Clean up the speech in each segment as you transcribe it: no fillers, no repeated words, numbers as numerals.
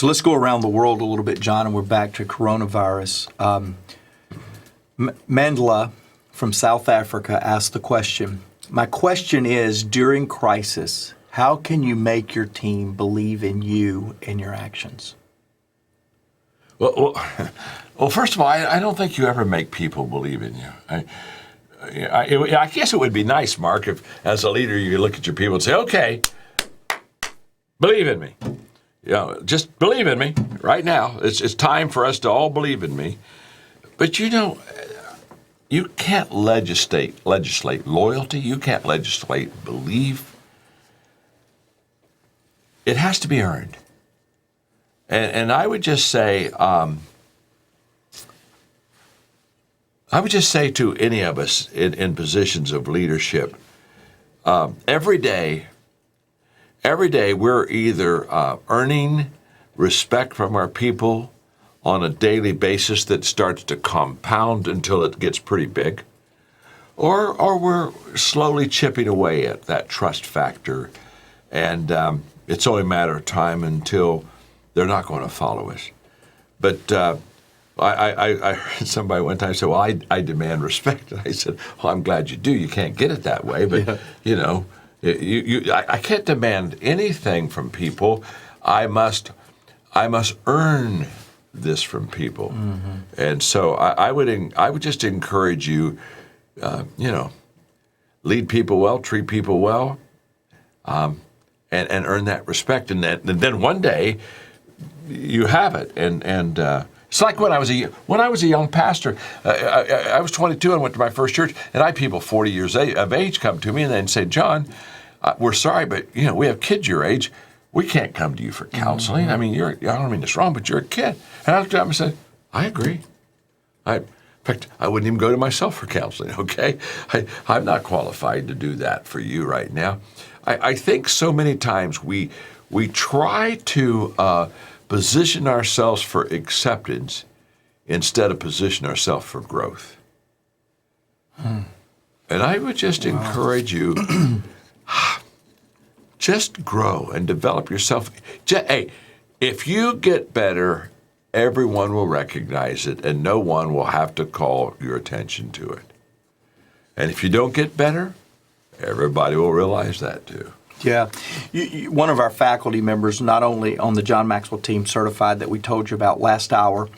So let's go around the world a little bit, John, and we're back to coronavirus. Mandela from South Africa asked the question, my question is, during crisis, how can you make your team believe in you and your actions? Well, first of all, I don't think you ever make people believe in you. I guess it would be nice, Mark, if as a leader you look at your people and say, okay, believe in me. Just believe in me right now. It's time for us to all believe in me. But you can't legislate loyalty. You can't legislate belief. It has to be earned. And I would just say, to any of us in positions of leadership, every day we're either earning respect from our people on a daily basis that starts to compound until it gets pretty big, or we're slowly chipping away at that trust factor, and it's only a matter of time until they're not going to follow us. But I heard somebody one time say, well, I demand respect. And I said, well, I'm glad you do. You can't get it that way. But, I can't demand anything from people. I must earn this from people. Mm-hmm. And so I would just encourage you, lead people well, treat people well, and earn that respect. And then one day, you have it, and it's like when I was a young pastor. I was 22 and went to my first church, and I had people 40 years of age come to me and they'd say, John, we're sorry, but we have kids your age. We can't come to you for counseling. Mm-hmm. I mean, I don't mean this wrong, but you're a kid. And I looked at him and said, I agree. In fact, I wouldn't even go to myself for counseling. Okay, I'm not qualified to do that for you right now. I think so many times we try to position ourselves for acceptance instead of position ourselves for growth. And I would just encourage you, just grow and develop yourself. Hey, if you get better, everyone will recognize it and no one will have to call your attention to it. And if you don't get better, everybody will realize that too. Yeah. One of our faculty members, not only on the John Maxwell Team certified that we told you about last hour,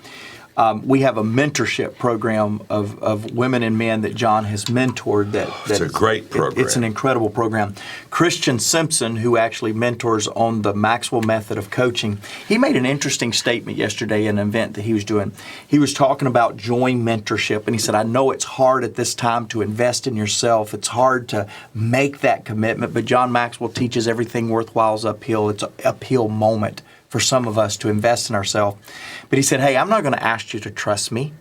we have a mentorship program of women and men that John has mentored. It's a great program. It's an incredible program. Christian Simpson, who actually mentors on the Maxwell method of coaching, he made an interesting statement yesterday in an event that he was doing. He was talking about joint mentorship, and he said, I know it's hard at this time to invest in yourself. It's hard to make that commitment, but John Maxwell teaches everything worthwhile is uphill. It's an uphill moment for some of us to invest in ourselves. But he said, hey, I'm not going to ask you to trust me.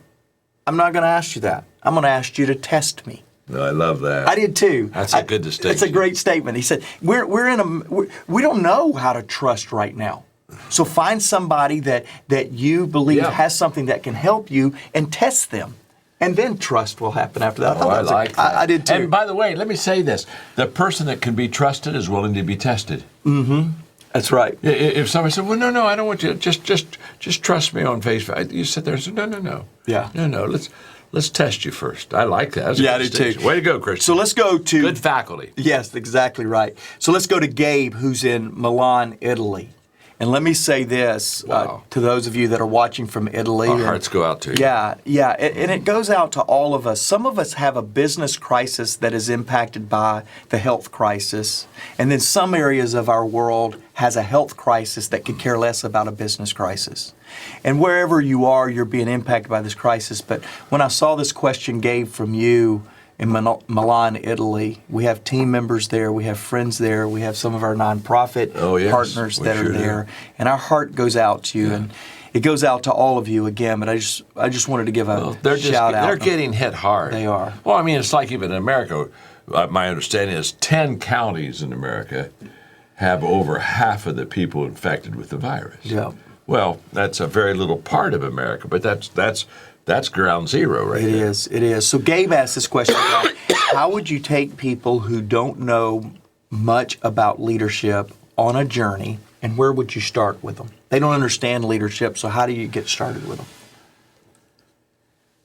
I'm not going to ask you that. I'm going to ask you to test me. I love that. I did too. That's a good distinction. It's a great statement. He said, we don't know how to trust right now. So find somebody that you believe has something that can help you and test them. And then trust will happen after that. I like that. I did too. And by the way, let me say this. The person that can be trusted is willing to be tested. Mm-hmm. That's right. If somebody said, well, no, I don't want you to just trust me on face value. You sit there and say, no. Yeah. No, let's test you first. I like that. I do too. Way to go, Christian. So let's go to... Good faculty. Yes, exactly right. So let's go to Gabe, who's in Milan, Italy. And let me say this to those of you that are watching from Italy. Our hearts go out to you. Yeah. And it goes out to all of us. Some of us have a business crisis that is impacted by the health crisis. And then some areas of our world has a health crisis that could care less about a business crisis. And wherever you are, you're being impacted by this crisis. But when I saw this question, Gabe, from you, in Milan, Italy. We have team members there. We have friends there. We have some of our nonprofit partners that are there. And our heart goes out to you. And it goes out to all of you again. But I just wanted to give a shout out. They're getting hit hard. They are. Well, I mean, it's like even in America, my understanding is 10 counties in America have over half of the people infected with the virus. Yeah. Well, that's a very little part of America, but that's ground zero right there. It is. So Gabe asked this question about how would you take people who don't know much about leadership on a journey And where would you start with them? They don't understand leadership, so how do you get started with them?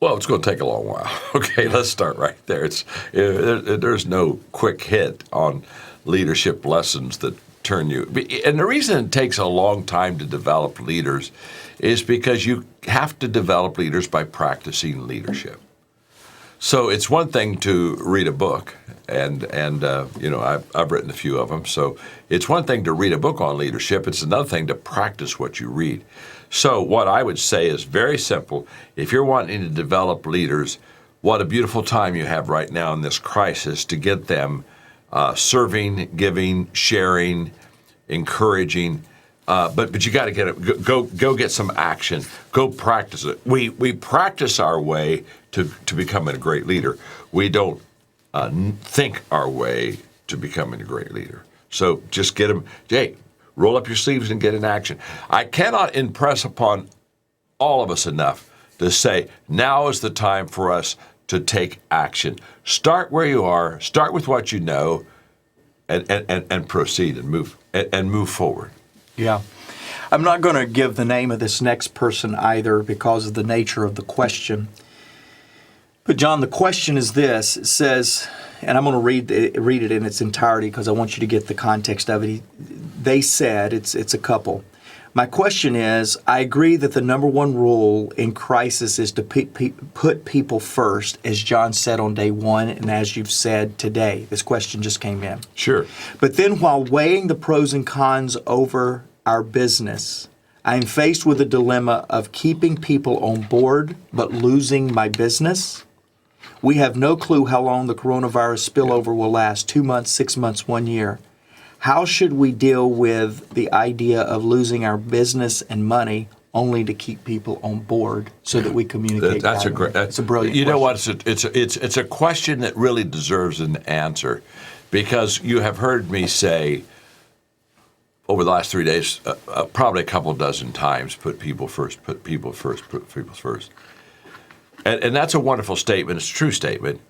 Well, it's going to take a long while. Okay, let's start right there. There's no quick hit on leadership lessons that turn you. And the reason it takes a long time to develop leaders is because you have to develop leaders by practicing leadership. So it's one thing to read a book, and I've written a few of them. So it's one thing to read a book on leadership. It's another thing to practice what you read. So what I would say is very simple. If you're wanting to develop leaders, what a beautiful time you have right now in this crisis to get them serving, giving, sharing, encouraging. But you got to get it. Go get some action. Go practice it. We practice our way to becoming a great leader. We don't think our way to becoming a great leader. So just get them. Hey, roll up your sleeves and get in action. I cannot impress upon all of us enough to say now is the time for us to take action. Start where you are. Start with what you know, and proceed and move forward. Yeah. I'm not going to give the name of this next person either because of the nature of the question. But John, the question is this. It says, and I'm going to read it in its entirety because I want you to get the context of it. They said, it's a couple. My question is, I agree that the number one rule in crisis is to put people first, as John said on day one and as you've said today. This question just came in. Sure. But then while weighing the pros and cons over our business, I am faced with a dilemma of keeping people on board but losing my business. We have no clue how long the coronavirus spillover will last, 2 months, 6 months, 1 year. How should we deal with the idea of losing our business and money only to keep people on board so that we communicate? That's a brilliant. You know question. what? It's a question that really deserves an answer, because you have heard me say over the last 3 days, probably a couple dozen times, put people first, put people first, put people first. And that's a wonderful statement. It's a true statement.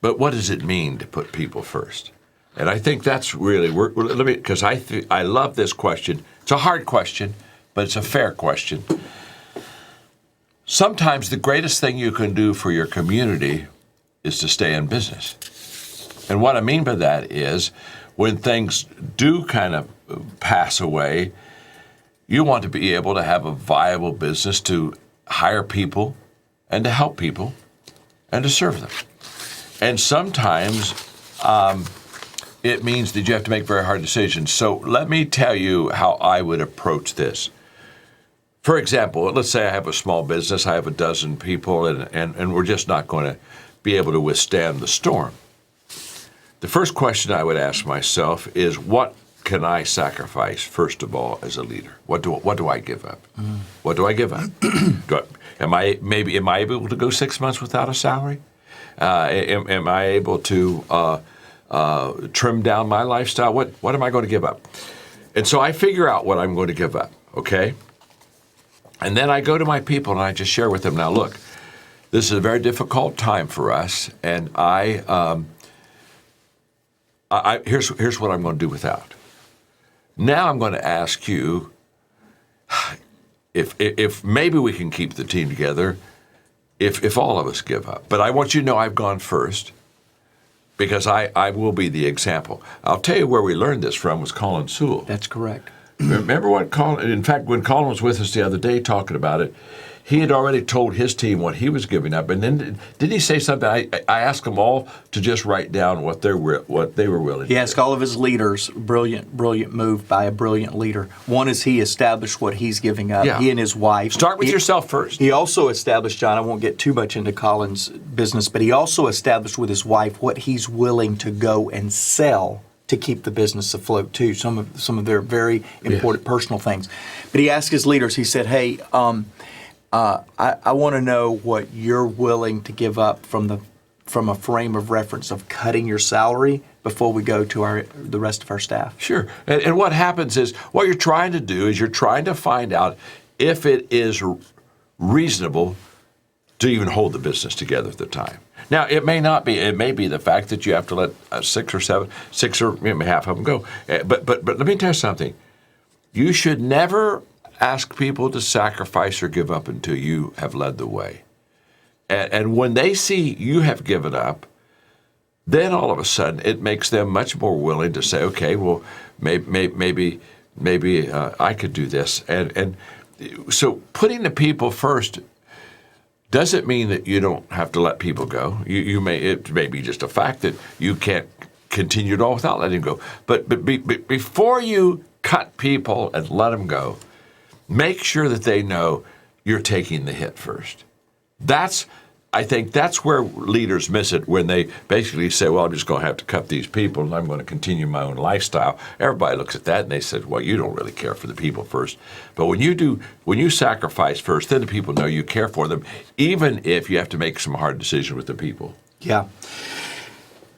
But what does it mean to put people first? And I think that's really, because I love this question. It's a hard question, but it's a fair question. Sometimes the greatest thing you can do for your community is to stay in business. And what I mean by that is when things do kind of pass away, you want to be able to have a viable business to hire people and to help people and to serve them. And sometimes it means that you have to make very hard decisions. So let me tell you how I would approach this. For example, let's say I have a small business, I have a dozen people, and we're just not going to be able to withstand the storm. The first question I would ask myself is, what can I sacrifice, first of all, as a leader? What do I give up? What do I give up? Am I able to go 6 months without a salary? Am I able to trim down my lifestyle? What am I going to give up? And so I figure out what I'm going to give up, okay? And then I go to my people and I just share with them, now look, this is a very difficult time for us, and here's what I'm going to do without. Now I'm going to ask you if maybe we can keep the team together if all of us give up. But I want you to know I've gone first, because I will be the example. I'll tell you where we learned this from was Colin Sewell. That's correct. Remember what Colin, in fact, when Colin was with us the other day talking about it, he had already told his team what he was giving up. And then did he say something? I asked them all to just write down what they were willing to do. He asked all of his leaders, brilliant move by a brilliant leader. One is he established what he's giving up, he and his wife. Start with yourself first. He also established, John, I won't get too much into Colin's business, but he also established with his wife what he's willing to go and sell to keep the business afloat too, some of their very important personal things. But he asked his leaders, he said, hey, I want to know what you're willing to give up from a frame of reference of cutting your salary before we go to the rest of our staff. Sure. And what happens is, what you're trying to do is you're trying to find out if it is reasonable to even hold the business together at the time. Now, it may not be. It may be the fact that you have to let six or maybe half of them go. But let me tell you something. you should never ask people to sacrifice or give up until you have led the way. And when they see you have given up, then all of a sudden it makes them much more willing to say, okay, well, maybe I could do this. And so putting the people first doesn't mean that you don't have to let people go. It may be just a fact that you can't continue at all without letting them go. But before you cut people and let them go, make sure that they know you're taking the hit first. I think that's where leaders miss it, when they basically say, well, I'm just going to have to cut these people and I'm going to continue my own lifestyle. Everybody looks at that and they said, well, you don't really care for the people first. But when you sacrifice first, then the people know you care for them, even if you have to make some hard decisions with the people. Yeah.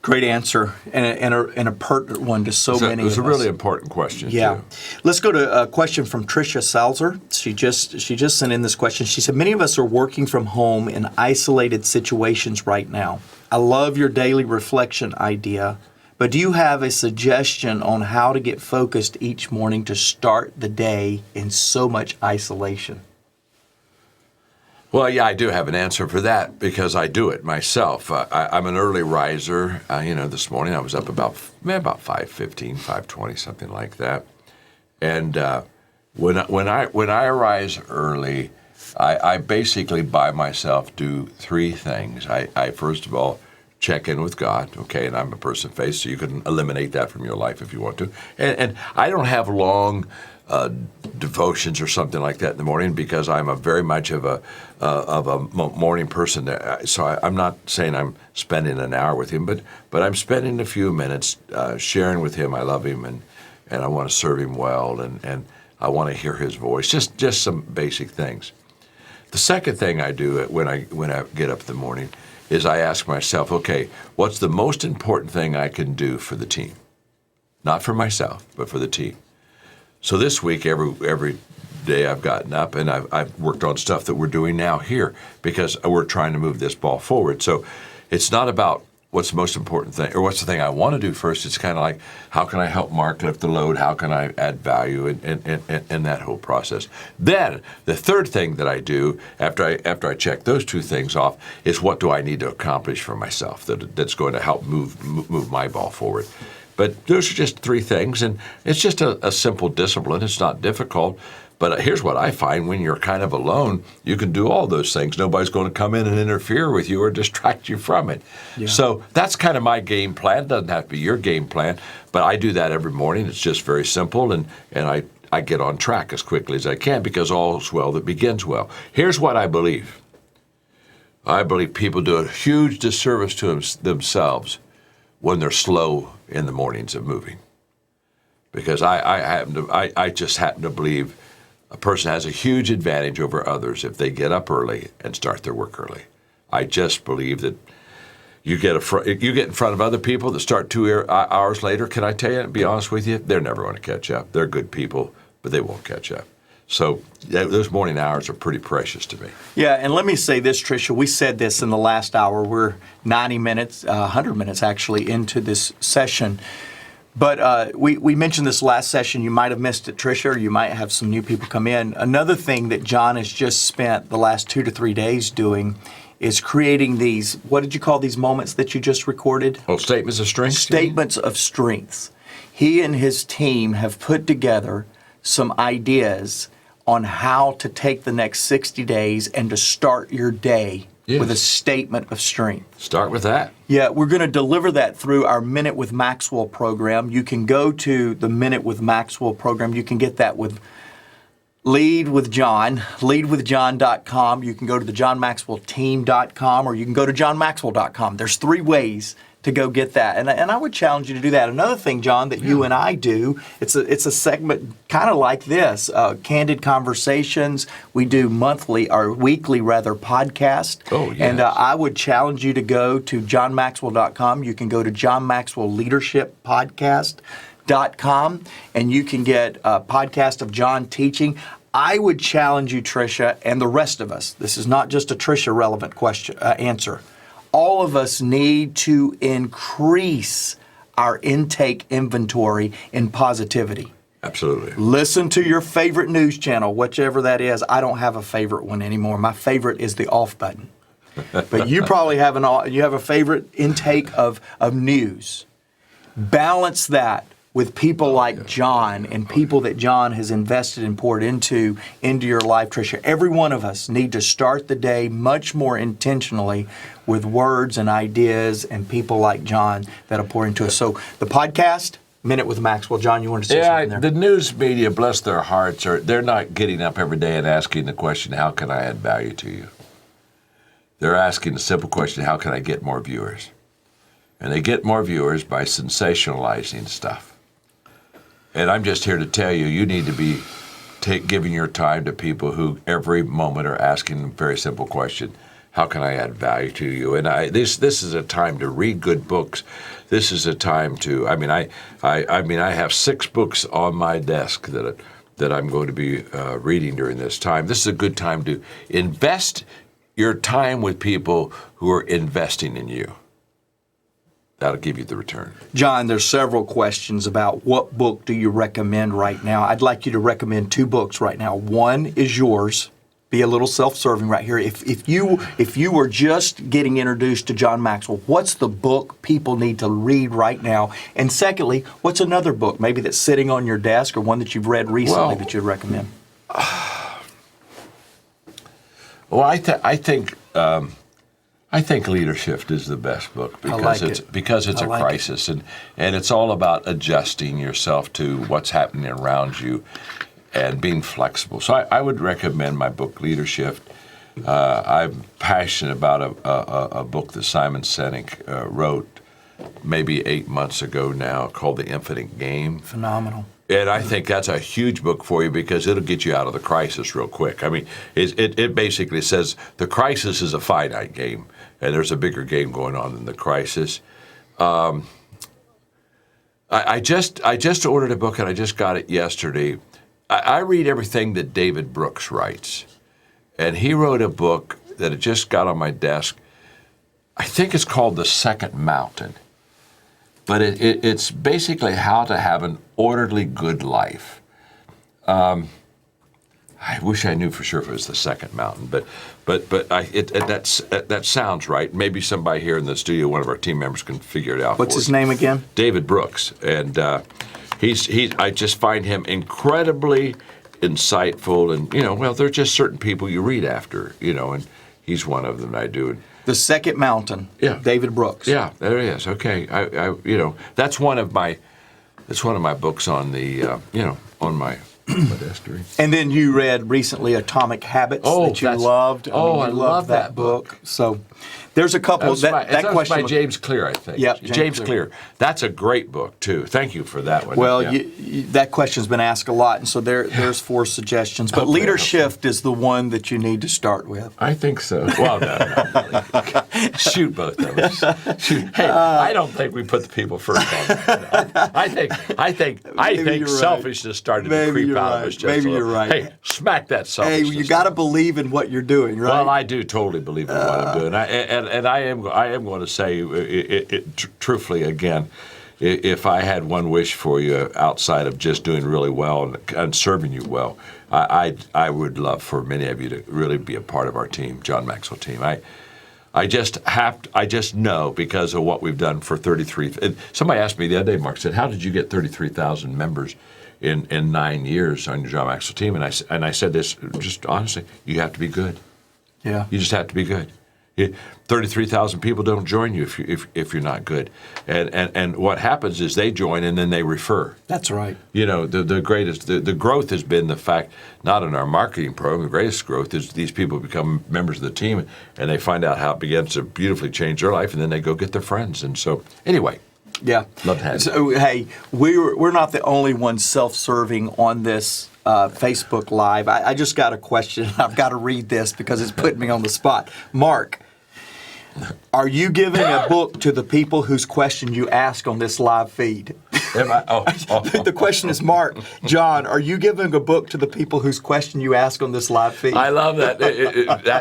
Great answer, and a pertinent one to so many of us. It's a really important question, yeah. too. Let's go to a question from Tricia Salzer. She just sent in this question. She said, many of us are working from home in isolated situations right now. I love your daily reflection idea, but do you have a suggestion on how to get focused each morning to start the day in so much isolation? Well, yeah, I do have an answer for that because I do it myself. I'm an early riser. This morning I was up about 5:15, 5:20, something like that. And when I arise early, I basically by myself do three things. I first of all check in with God, okay, and I'm a person of faith, so you can eliminate that from your life if you want to. And I don't have long devotions or something like that in the morning because I'm a very much of a morning person. So I'm not saying I'm spending an hour with him, but I'm spending a few minutes sharing with him. I love him and I want to serve him well and I want to hear his voice. Just some basic things. The second thing I do when I get up in the morning is I ask myself, okay, what's the most important thing I can do for the team? Not for myself, but for the team. So this week, every day I've gotten up and I've worked on stuff that we're doing now here because we're trying to move this ball forward. So it's not about what's the most important thing or what's the thing I want to do first. It's kind of like, how can I help Mark lift the load? How can I add value in that whole process? Then the third thing that I do after I check those two things off is what do I need to accomplish for myself that's going to help move my ball forward. But those are just three things, and it's just a simple discipline. It's not difficult. But here's what I find: when you're kind of alone, you can do all those things. Nobody's going to come in and interfere with you or distract you from it. Yeah. So that's kind of my game plan. It doesn't have to be your game plan, but I do that every morning. It's just very simple, and I get on track as quickly as I can because all's well that begins well. Here's what I believe. I believe people do a huge disservice to themselves when they're slow in the mornings of moving, because I just happen to believe a person has a huge advantage over others if they get up early and start their work early. I just believe that you get in front of other people that start 2 hours later. Can I tell you, to be honest with you, they're never going to catch up. They're good people, but they won't catch up. So those morning hours are pretty precious to me. Yeah, and let me say this, Tricia. We said this in the last hour. We're 90 minutes, 100 minutes actually into this session. But we mentioned this last session. You might have missed it, Tricia, or you might have some new people come in. Another thing that John has just spent the last 2 to 3 days doing is creating these, what did you call these moments that you just recorded? Oh, statements of strength? Statements of strengths. He and his team have put together some ideas on how to take the next 60 days and to start your day with a statement of strength. Start with that. Yeah, we're going to deliver that through our Minute with Maxwell program. You can go to the Minute with Maxwell program. You can get that with Lead with John, leadwithjohn.com. You can go to the johnmaxwellteam.com, or you can go to johnmaxwell.com. There's 3 ways to go get that. And I would challenge you to do that. Another thing, John, that you and I do, it's a segment kind of like this, Candid Conversations. We do weekly podcast. Oh, yes. And I would challenge you to go to johnmaxwell.com. You can go to johnmaxwellleadershippodcast.com, and you can get a podcast of John teaching. I would challenge you, Tricia, and the rest of us. This is not just a Tricia relevant answer. All of us need to increase our intake inventory in positivity. Absolutely. Listen to your favorite news channel, whichever that is. I don't have a favorite one anymore. My favorite is the off button. But you probably have a favorite intake of news. Balance that with people like John and people that John has invested and poured into your life, Tricia. Every one of us need to start the day much more intentionally with words and ideas and people like John that'll pour into us. So the podcast, Minute with Maxwell. John, you want to say something there? The news media, bless their hearts, they're not getting up every day and asking the question, how can I add value to you? They're asking the simple question, how can I get more viewers? And they get more viewers by sensationalizing stuff. And I'm just here to tell you, you need to be giving your time to people who every moment are asking a very simple question, how can I add value to you? And this is a time to read good books. This is a time to, I have 6 books on my desk that I'm going to be reading during this time. This is a good time to invest your time with people who are investing in you. That'll give you the return. John, there's several questions about what book do you recommend right now. I'd like you to recommend 2 books right now. One is yours. Be a little self-serving right here. If you were just getting introduced to John Maxwell, what's the book people need to read right now? And secondly, what's another book maybe that's sitting on your desk or one that you've read recently that you'd recommend? Well, I think Leadership is the best book because it's a crisis and it's all about adjusting yourself to what's happening around you and being flexible. So I would recommend my book Leadership. I'm passionate about a book that Simon Sinek wrote maybe 8 months ago now called The Infinite Game. Phenomenal. And I think that's a huge book for you because it'll get you out of the crisis real quick. I mean, it basically says the crisis is a finite game, and there's a bigger game going on than the crisis. I just ordered a book, and I just got it yesterday. I read everything that David Brooks writes, and he wrote a book that had just got on my desk. I think it's called The Second Mountain. But it's basically how to have an orderly, good life. I wish I knew for sure if it was the second mountain, but that sounds right. Maybe somebody here in the studio, one of our team members, can figure it out. What's his name again? David Brooks, and I just find him incredibly insightful, and there's just certain people you read after, and he's one of them. I do. The Second Mountain. Yeah. David Brooks. Yeah, there he is. Okay, that's one of my books on the on my desk. And then you read recently Atomic Habits that you loved. I love that book. So there's a couple. That question by James Clear, I think. Yeah, James Clear. That's a great book too. Thank you for that one. Well, that question's been asked a lot, and so there's 4 suggestions. But Leadership is the one that you need to start with. I think so. Well, no. Shoot both of us. Shoot. Hey, I don't think we put the people first on that. I think selfishness started to creep out of us. Maybe you're right. Hey, smack that selfishness. Hey, you got to believe in what you're doing, right? Well, I do totally believe in what I'm doing, and I am going to say truthfully again, if I had one wish for you outside of just doing really well and serving you well, I would love for many of you to really be a part of our team, John Maxwell Team. I just know because of what we've done for 33. Somebody asked me the other day, Mark said, "How did you get 33,000 members in 9 years on your John Maxwell Team?" And I said this just honestly: you have to be good. Yeah. You just have to be good. 33,000 people don't join you if you're not good, and what happens is they join and then they refer. That's right. The growth has been the fact, not in our marketing program. The greatest growth is these people become members of the team and they find out how it begins to beautifully change their life, and then they go get their friends. And so anyway. Yeah. Love to have you. So hey, we're not the only ones self-serving on this Facebook Live. I just got a question. I've got to read this because it's putting me on the spot. Mark, are you giving a book to the people whose question you ask on this live feed? Am I? The question is, Mark, John, are you giving a book to the people whose question you ask on this live feed? I love that.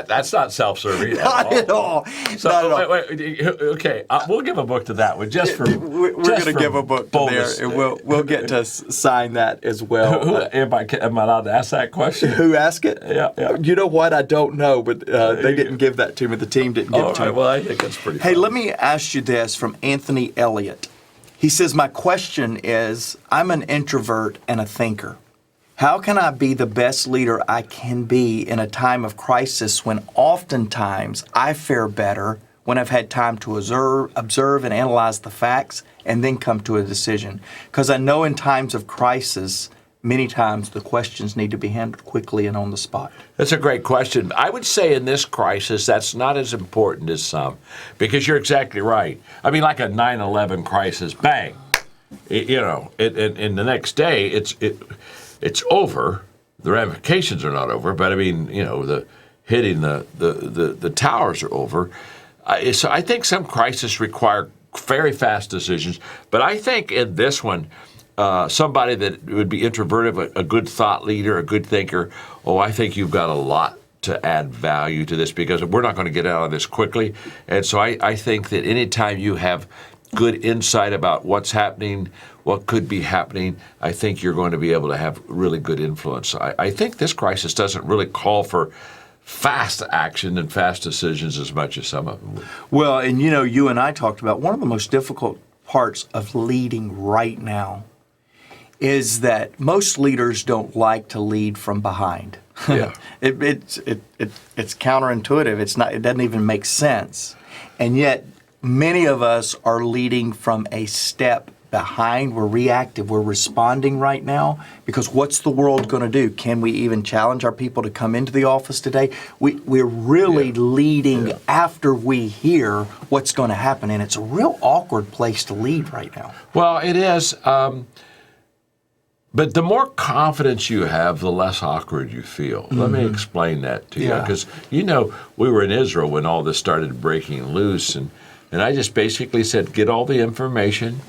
That's not self-serving. Not at all. So, Not at all. wait, okay, we'll give a book to that one just for. We're going to give a book to there, and we'll get to sign that as well. Am I allowed to ask that question? Who asked it? Yeah. You know what? I don't know, but they didn't give that to me. The team didn't give it to me. Well, I think that's pretty. Hey, fun. let me ask you this from Anthony Elliott. He says, my question is, I'm an introvert and a thinker. How can I be the best leader I can be in a time of crisis when oftentimes I fare better when I've had time to observe and analyze the facts and then come to a decision? Because I know in times of crisis, many times the questions need to be handled quickly and on the spot. That's a great question. I would say in this crisis, that's not as important as some, because you're exactly right. I mean, like a 9/11 crisis, bang, and the next day it's over. The ramifications are not over, but I mean, the hitting the towers are over. So I think some crises require very fast decisions, but I think in this one, somebody that would be introverted, a good thought leader, a good thinker, I think you've got a lot to add value to this, because we're not going to get out of this quickly. And so I think that anytime you have good insight about what's happening, what could be happening, I think you're going to be able to have really good influence. I think this crisis doesn't really call for fast action and fast decisions as much as some of them would. Well, and you and I talked about one of the most difficult parts of leading right now is that most leaders don't like to lead from behind. Yeah. It's counterintuitive. It doesn't even make sense. And yet many of us are leading from a step behind. We're reactive. We're responding right now because what's the world going to do? Can we even challenge our people to come into the office today? We're really leading after we hear what's going to happen, and it's a real awkward place to lead right now. Well, it is. But the more confidence you have, the less awkward you feel. Mm-hmm. Let me explain that to you. Because, we were in Israel when all this started breaking loose, and I just basically said, get all the information,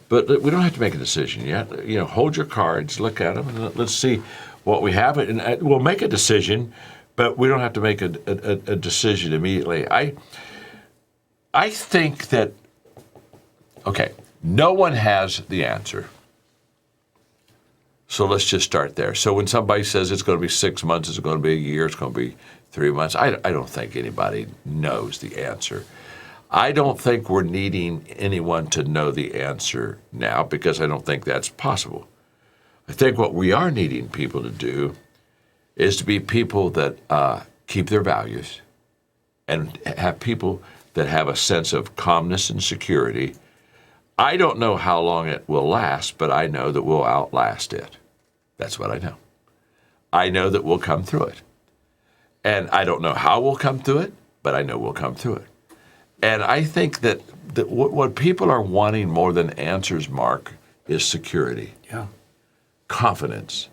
but we don't have to make a decision yet. Hold your cards, look at them, and let's see what we have. And we'll make a decision, but we don't have to make a decision immediately. I think that, no one has the answer. So let's just start there. So when somebody says it's going to be 6 months, it's going to be a year, it's going to be 3 months, I don't think anybody knows the answer. I don't think we're needing anyone to know the answer now, because I don't think that's possible. I think what we are needing people to do is to be people that keep their values and have people that have a sense of calmness and security. I don't know how long it will last, but I know that we'll outlast it. That's what I know. I know that we'll come through it. And I don't know how we'll come through it, but I know we'll come through it. And I think that what people are wanting more than answers, Mark, is security, confidence,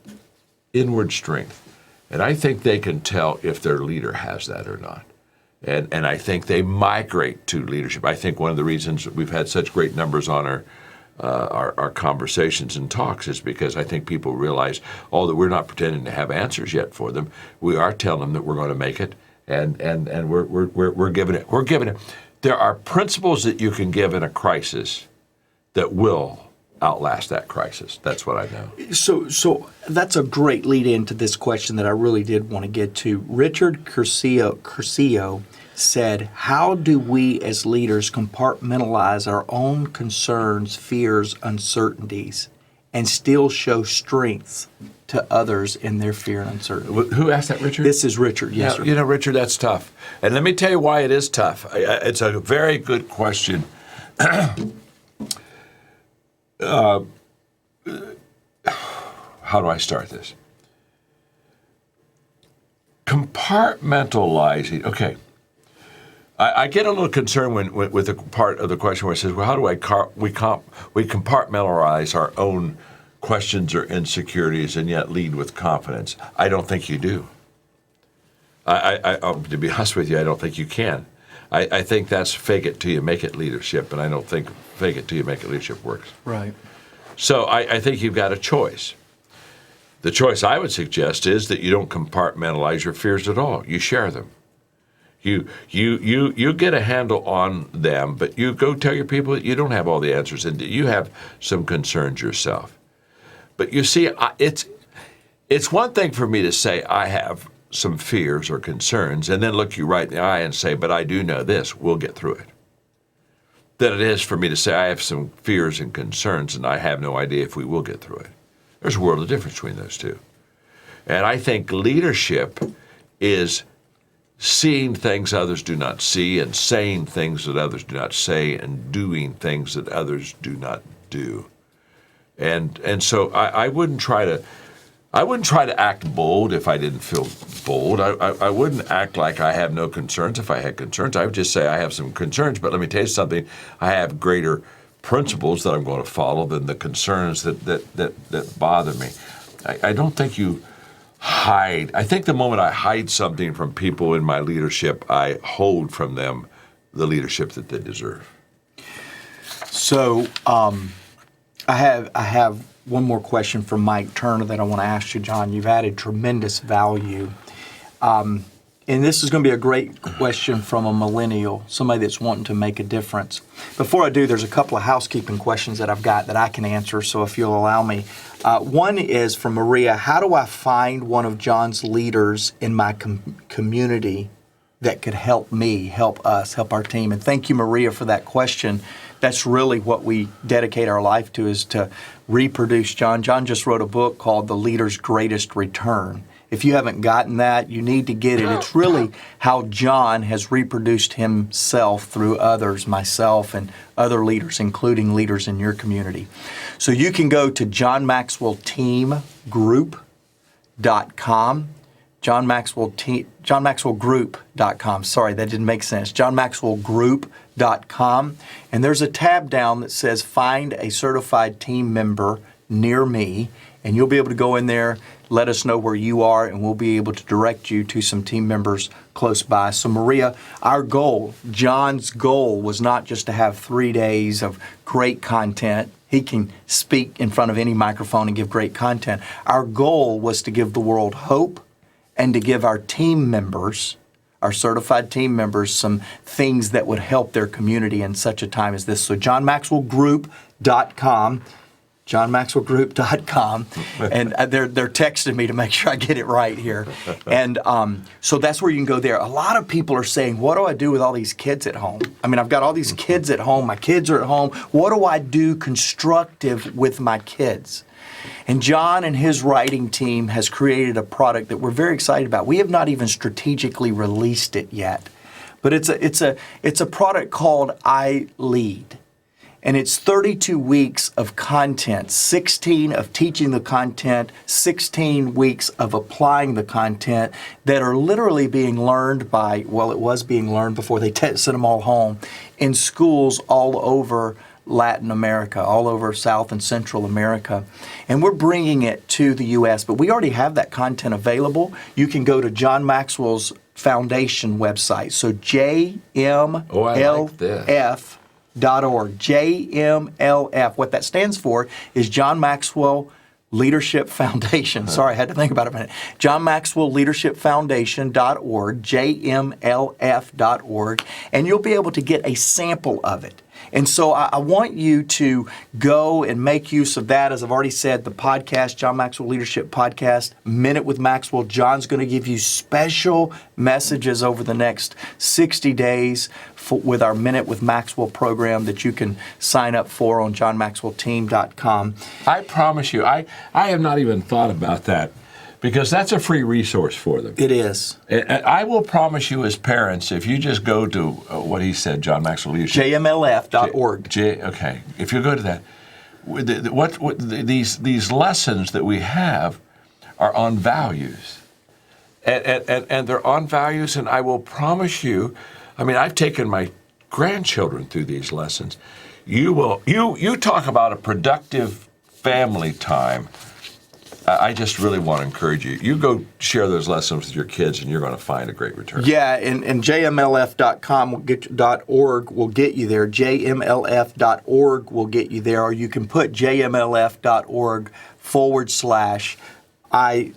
inward strength. And I think they can tell if their leader has that or not. And I think they migrate to leadership. I think one of the reasons we've had such great numbers on our conversations and talks is because I think people realize, that we're not pretending to have answers yet for them. We are telling them that we're going to make it, and we're giving it. We're giving it. There are principles that you can give in a crisis that will outlast that crisis. That's what I know. So that's a great lead into this question that I really did want to get to. Richard Curcio said, how do we as leaders compartmentalize our own concerns, fears, uncertainties, and still show strength to others in their fear and uncertainty? Who asked that, Richard? This is Richard, yes, sir. Richard, that's tough. And let me tell you why it is tough. It's a very good question. How do I start this? Compartmentalizing. Okay. I get a little concerned with the part of the question where it says, well, how do we compartmentalize our own questions or insecurities and yet lead with confidence? I don't think you do. To be honest with you, I don't think you can. I think that's fake it till you make it leadership, and I don't think fake it till you make it leadership works. Right. So I think you've got a choice. The choice I would suggest is that you don't compartmentalize your fears at all. You share them. You get a handle on them, but you go tell your people that you don't have all the answers and that you have some concerns yourself. But you see, it's one thing for me to say I have some fears or concerns and then look you right in the eye and say, but I do know this, we'll get through it. Than it is for me to say I have some fears and concerns and I have no idea if we will get through it. There's a world of difference between those two. And I think leadership is seeing things others do not see and saying things that others do not say and doing things that others do not do. And so I wouldn't try to act bold if I didn't feel bold. I wouldn't act like I have no concerns if I had concerns. I would just say I have some concerns, but let me tell you something. I have greater principles that I'm going to follow than the concerns that bother me. I don't think you hide. I think the moment I hide something from people in my leadership, I hold from them the leadership that they deserve. So I have one more question from Mike Turner that I want to ask you, John. You've added tremendous value. And this is going to be a great question from a millennial, somebody that's wanting to make a difference. Before I do, there's a couple of housekeeping questions that I've got that I can answer, so if you'll allow me. One is from Maria. How do I find one of John's leaders in my community that could help me, help us, help our team? And thank you, Maria, for that question. That's really what we dedicate our life to, is to reproduce John. John just wrote a book called The Leader's Greatest Return. If you haven't gotten that, you need to get it. It's really how John has reproduced himself through others, myself, and other leaders, including leaders in your community. So you can go to johnmaxwellteamgroup.com. johnmaxwellgroup.com. Sorry, that didn't make sense. johnmaxwellgroup.com. And there's a tab down that says Find a Certified Team Member Near Me. And you'll be able to go in there, let us know where you are, and we'll be able to direct you to some team members close by. So Maria, our goal, John's goal, was not just to have 3 days of great content. He can speak in front of any microphone and give great content. Our goal was to give the world hope and to give our team members, our certified team members, some things that would help their community in such a time as this. So johnmaxwellgroup.com. johnmaxwellgroup.com, and they're texting me to make sure I get it right here. And so that's where you can go there. A lot of people are saying, what do I do with all these kids at home? I mean, I've got all these kids at home. My kids are at home. What do I do constructive with my kids? And John and his writing team has created a product that we're very excited about. We have not even strategically released it yet, but it's a product called I Lead. And it's 32 weeks of content, 16 of teaching the content, 16 weeks of applying the content that are literally being learned by, well, it was being learned before they sent them all home, in schools all over Latin America, all over South and Central America. And we're bringing it to the U.S., but we already have that content available. You can go to John Maxwell's Foundation website. So JMLF. .org, JMLF. What that stands for is John Maxwell Leadership Foundation. Sorry, I had to think about it a minute. John Maxwell Leadership Foundation.org, JMLF.org, and you'll be able to get a sample of it. And so I want you to go and make use of that. As I've already said, the podcast, John Maxwell Leadership Podcast, Minute with Maxwell. John's going to give you special messages over the next 60 days with our Minute with Maxwell program that you can sign up for on johnmaxwellteam.com. I promise you, I have not even thought about that, because that's a free resource for them. It is. I will promise you, as parents, if you just go to what he said, John Maxwell Leadership, JMLF.org. Okay, if you go to that, these lessons that we have are on values, and they're on values. And I will promise you, I mean, I've taken my grandchildren through these lessons. You talk about a productive family time. I just really want to encourage you. You go share those lessons with your kids, and you're going to find a great return. Yeah, and jmlf.com .org will get you there. jmlf.org will get you there, or you can put jmlf.org/I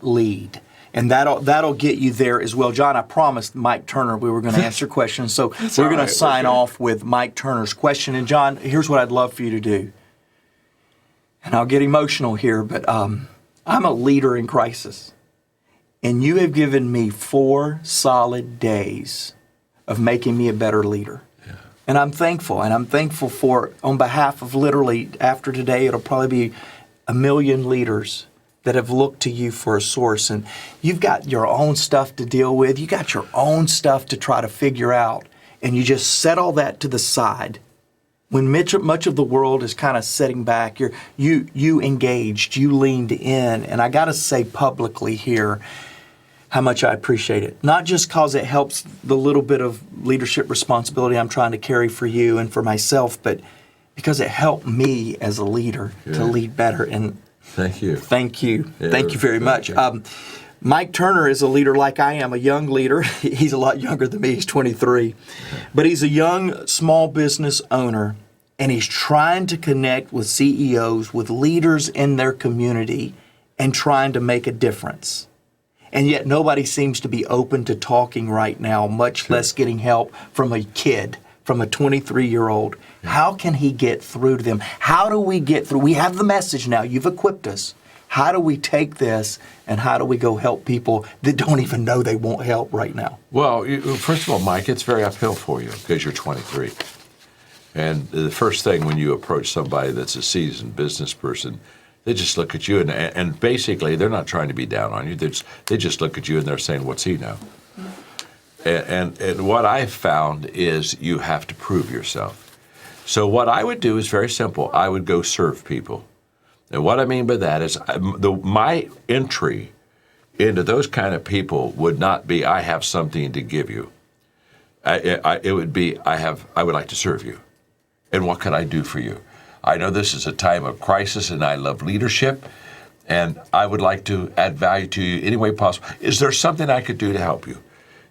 lead. And that'll get you there as well. John, I promised Mike Turner we were going to answer questions, so we're going to sign off with Mike Turner's question. And John, here's what I'd love for you to do. And I'll get emotional here, but I'm a leader in crisis. And you have given me 4 solid days of making me a better leader. Yeah. And I'm thankful. And I'm thankful for, on behalf of literally, after today, it'll probably be 1 million leaders that have looked to you for a source. And you've got your own stuff to deal with. You got your own stuff to try to figure out. And you just set all that to the side. When much of the world is kind of sitting back, you engaged, you leaned in. And I got to say publicly here how much I appreciate it. Not just because it helps the little bit of leadership responsibility I'm trying to carry for you and for myself, but because it helped me as a leader to lead better. And thank you. Thank you. Yeah, thank you very much. Mike Turner is a leader like I am, a young leader. He's a lot younger than me. He's 23. But he's a young small business owner, and he's trying to connect with CEOs, with leaders in their community, and trying to make a difference. And yet nobody seems to be open to talking right now, much less getting help from a kid, from a 23-year-old. How can he get through to them? How do we get through? We have the message now. You've equipped us. How do we take this and how do we go help people that don't even know they want help right now? Well, first of all, Mike, it's very uphill for you because you're 23. And the first thing when you approach somebody that's a seasoned business person, they just look at you and basically they're not trying to be down on you. They just look at you and they're saying, what's he know? And what I've found is you have to prove yourself. So what I would do is very simple. I would go serve people. And what I mean by that is my entry into those kind of people would not be, I have something to give you. It would be, I would like to serve you. And what can I do for you? I know this is a time of crisis and I love leadership and I would like to add value to you any way possible. Is there something I could do to help you?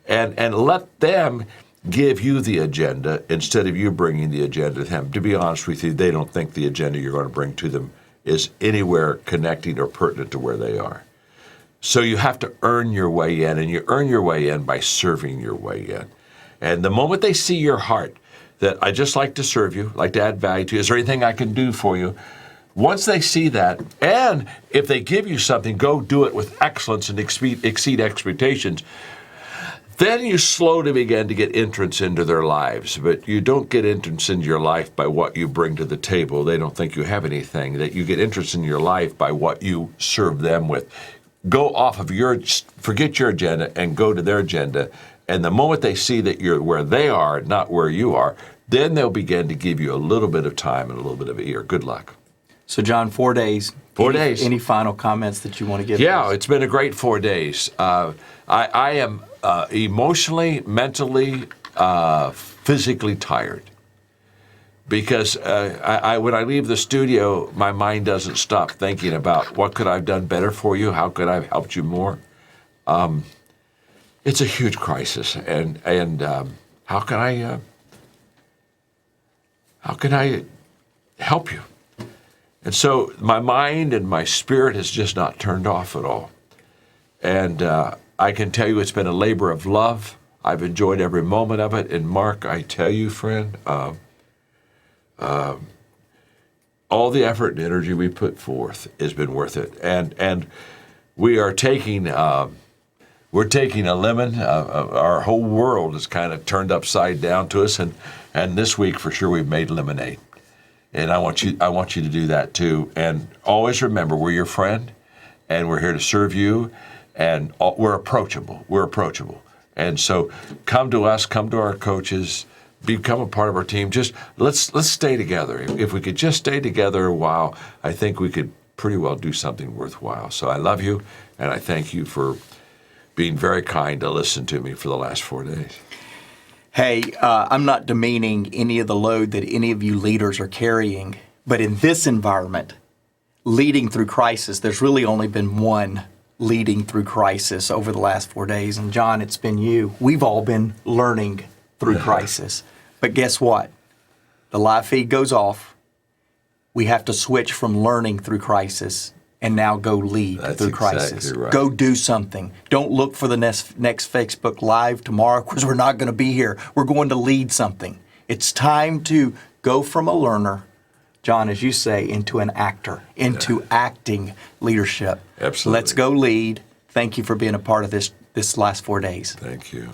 And let them give you the agenda instead of you bringing the agenda to them. To be honest with you, they don't think the agenda you're going to bring to them is anywhere connecting or pertinent to where they are. So you have to earn your way in, and you earn your way in by serving your way in. And the moment they see your heart, that I just like to serve you, like to add value to you, is there anything I can do for you? Once they see that, and if they give you something, go do it with excellence and exceed expectations, then you slowly begin to get entrance into their lives. But you don't get entrance into your life by what you bring to the table. They don't think you have anything. That you get entrance in your life by what you serve them with. Go off of forget your agenda and go to their agenda. And the moment they see that you're where they are, not where you are, then they'll begin to give you a little bit of time and a little bit of ear. Good luck. So John, 4 days. 4 days. Any final comments that you want to give? Yeah, it's been a great 4 days. I am emotionally, mentally, physically tired. Because when I leave the studio, my mind doesn't stop thinking about what could I have done better for you? How could I have helped you more? It's a huge crisis, and how can I help you? And so my mind and my spirit has just not turned off at all. And I can tell you it's been a labor of love. I've enjoyed every moment of it. And Mark, I tell you, friend, all the effort and energy we put forth has been worth it. And we are taking we're taking a lemon. Our whole world is kind of turned upside down to us, and this week for sure we've made lemonade. And I want you to do that too. And always remember, we're your friend, and we're here to serve you, and we're approachable. We're approachable. And so come to us, come to our coaches, become a part of our team. Just let's stay together. If we could just stay together a while, I think we could pretty well do something worthwhile. So I love you, and I thank you for being very kind to listen to me for the last 4 days. Hey, I'm not demeaning any of the load that any of you leaders are carrying, but in this environment, leading through crisis, there's really only been one leading through crisis over the last 4 days. And John, it's been you. We've all been learning through crisis. But guess what? The live feed goes off. We have to switch from learning through crisis and now go lead through crisis. Exactly right. Go do something. Don't look for the next Facebook Live tomorrow because we're not going to be here. We're going to lead something. It's time to go from a learner, John, as you say, into an actor, into acting leadership. Absolutely. Let's go lead. Thank you for being a part of this last 4 days. Thank you.